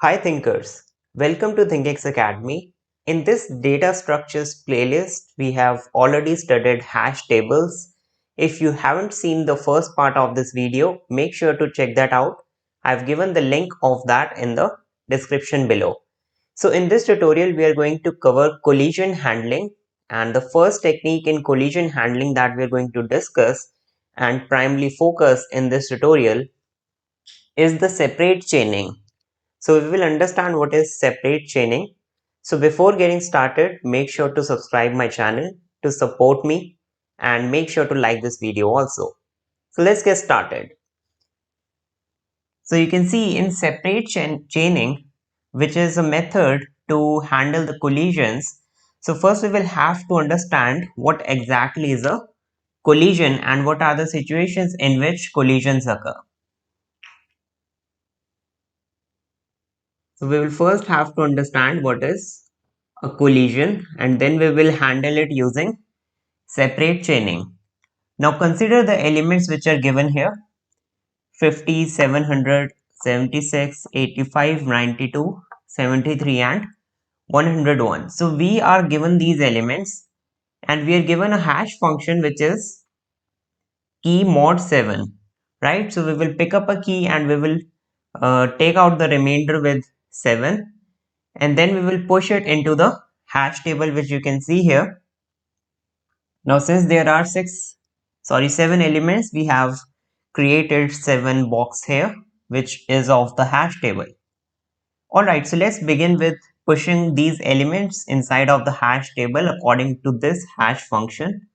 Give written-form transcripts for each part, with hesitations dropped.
Hi thinkers, welcome to ThinkX Academy. In this data structures playlist, we have already studied hash tables. If you haven't seen the first part of this video, make sure to check that out. I've given the link of that in the description below. So in this tutorial, we are going to cover collision handling, and the first technique in collision handling that we are going to discuss and primarily focus in this tutorial is the separate chaining. So we will understand what is separate chaining. So before getting started, make sure to subscribe my channel to support me and make sure to like this video also. So let's get started. So you can see in separate chaining, which is a method to handle the collisions. So first we will have to understand what exactly is a collision and what are the situations in which collisions occur. So we will first have to understand what is a collision and then we will handle it using separate chaining. Now consider the elements which are given here: 50, 700, 76, 85, 92, 73 and 101. So we are given these elements and we are given a hash function which is key mod 7, right? So we will pick up a key and we will take out the remainder with 7 and then we will push it into the hash table which you can see here. Now since there are 7 elements, we have created 7 box here which is of the hash table. Alright, so let's begin with pushing these elements inside of the hash table according to this hash function.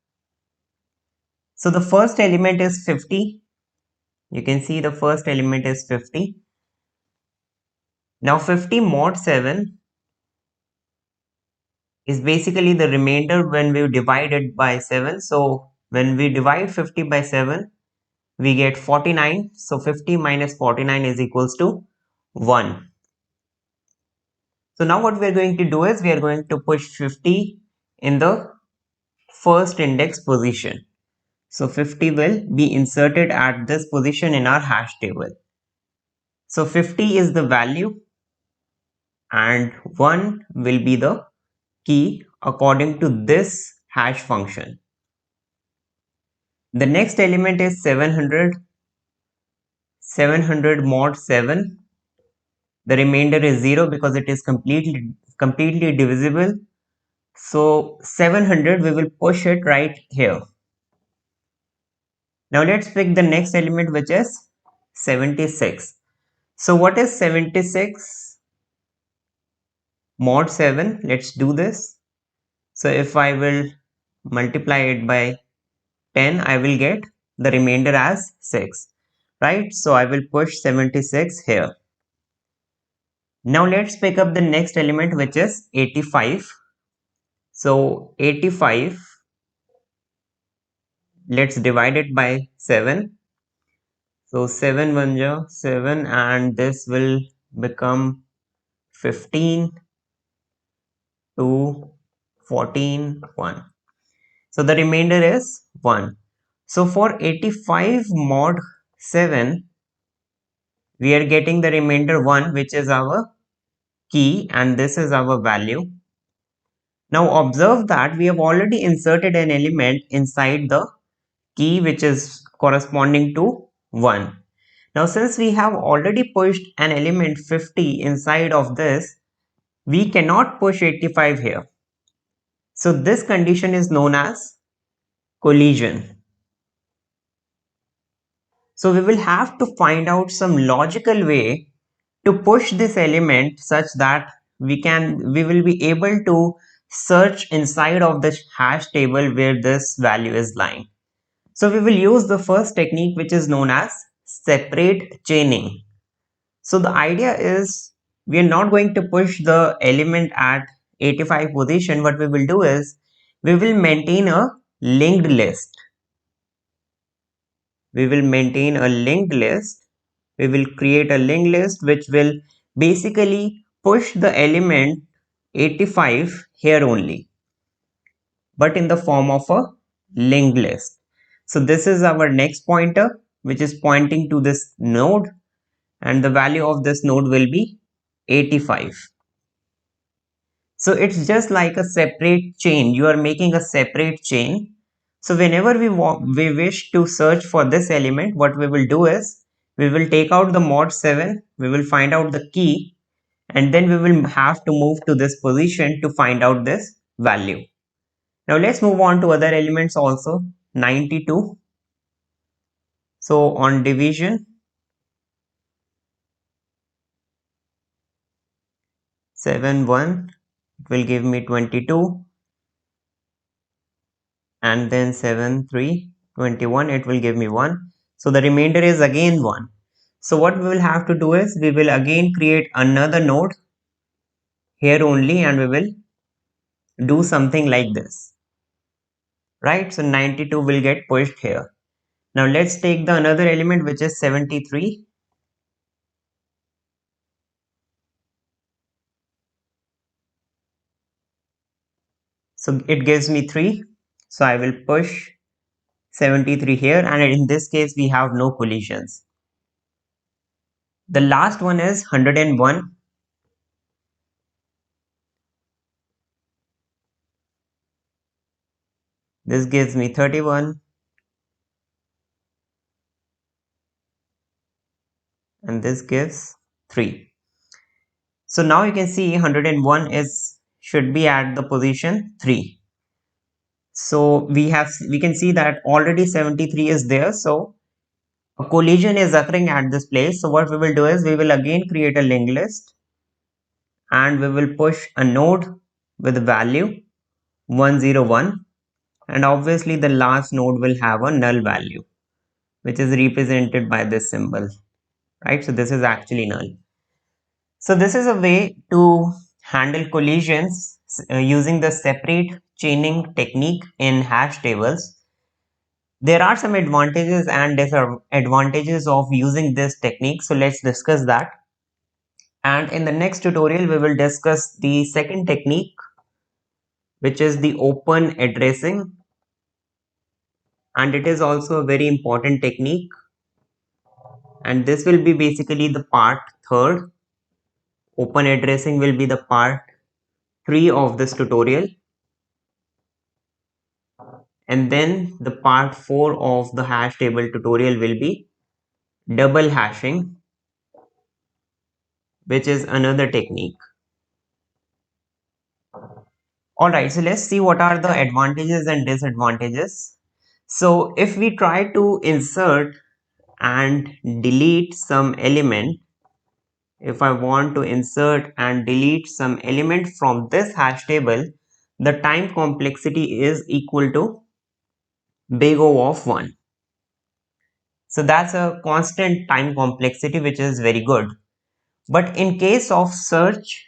So the first element is 50. You can see the first element is 50. Now 50 mod 7 is basically the remainder when we divide it by 7. So when we divide 50 by 7, we get 49. So 50 minus 49 is equals to 1. So now what we are going to do is we are going to push 50 in the first index position. So 50 will be inserted at this position in our hash table. So 50 is the value and 1 will be the key according to this hash function. The next element is 700. 700 mod 7. The remainder is 0 because it is completely divisible. So 700 we will push it right here. Now let's pick the next element which is 76. So what is 76 mod 7? Let's do this. So if I will multiply it by 10, I will get the remainder as 6, right? So I will push 76 here. Now let's pick up the next element which is 85. So 85, let's divide it by 7. So 7 1 ja 7 and this will become 15 to 14 1. So the remainder is 1. So for 85 mod 7, we are getting the remainder 1 which is our key and this is our value. Now observe that we have already inserted an element inside the key which is corresponding to 1. Now since we have already pushed an element 50 inside of this, we cannot push 85 here. So this condition is known as collision. So we will have to find out some logical way to push this element such that we will be able to search inside of the hash table where this value is lying. So we will use the first technique which is known as separate chaining. So the idea is we are not going to push the element at 85 position. What we will do is we will maintain a linked list. We will maintain a linked list. We will create a linked list which will basically push the element 85 here only, but in the form of a linked list. So this is our next pointer which is pointing to this node and the value of this node will be 85. So it's just like a separate chain. You are making a separate chain. So whenever we wish to search for this element, what we will do is we will take out the mod 7, we will find out the key, and then we will have to move to this position to find out this value. Now let's move on to other elements also. 92. So on division, 7 1, it will give me 22, and then 7 3 21, it will give me 1. So the remainder is again 1. So what we will have to do is we will again create another node here only, and we will do something like this, right? So 92 will get pushed here. Now let's take the another element, which is 73. So it gives me 3. So I will push 73 here, and in this case we have no collisions. The last one is 101. This gives me 31, and this gives 3. So now you can see 101 is should be at the position 3. So we can see that already 73 is there. So a collision is occurring at this place. So what we will do is we will again create a linked list, and we will push a node with value 101, and obviously the last node will have a null value, which is represented by this symbol, right? So this is actually null. So this is a way to handle collisions using the separate chaining technique in hash tables. There are some advantages and disadvantages of using this technique, so let's discuss that. And in the next tutorial, we will discuss the second technique, which is the open addressing, and it is also a very important technique. And this will be basically the part third. Open addressing will be the part 3 of this tutorial. And then the part 4 of the hash table tutorial will be double hashing, which is another technique. Alright, so let's see what are the advantages and disadvantages. So if we try to insert and delete some element, if I want to insert and delete some element from this hash table, the time complexity is equal to big O of 1. So that's a constant time complexity, which is very good. But in case of search,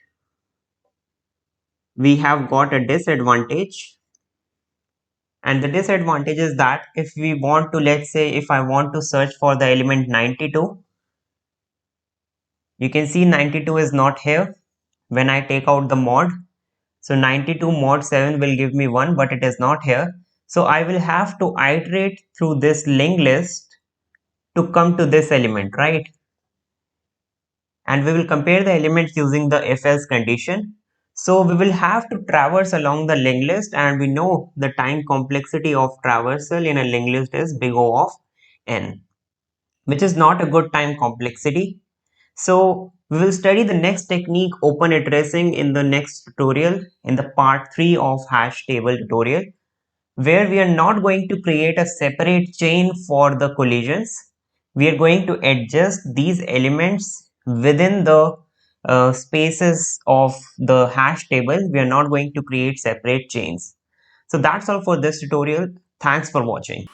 we have got a disadvantage. And the disadvantage is that if we want to, let's say, if I want to search for the element 92, you can see 92 is not here when I take out the mod. So 92 mod 7 will give me 1, but it is not here. So I will have to iterate through this linked list to come to this element, right? And we will compare the elements using the if else condition. So we will have to traverse along the linked list, and we know the time complexity of traversal in a linked list is big O of n, which is not a good time complexity. So we will study the next technique, open addressing, in the next tutorial, in the part 3 of hash table tutorial, where we are not going to create a separate chain for the collisions. We are going to adjust these elements within the spaces of the hash table. We are not going to create separate chains. So that's all for this tutorial. Thanks for watching.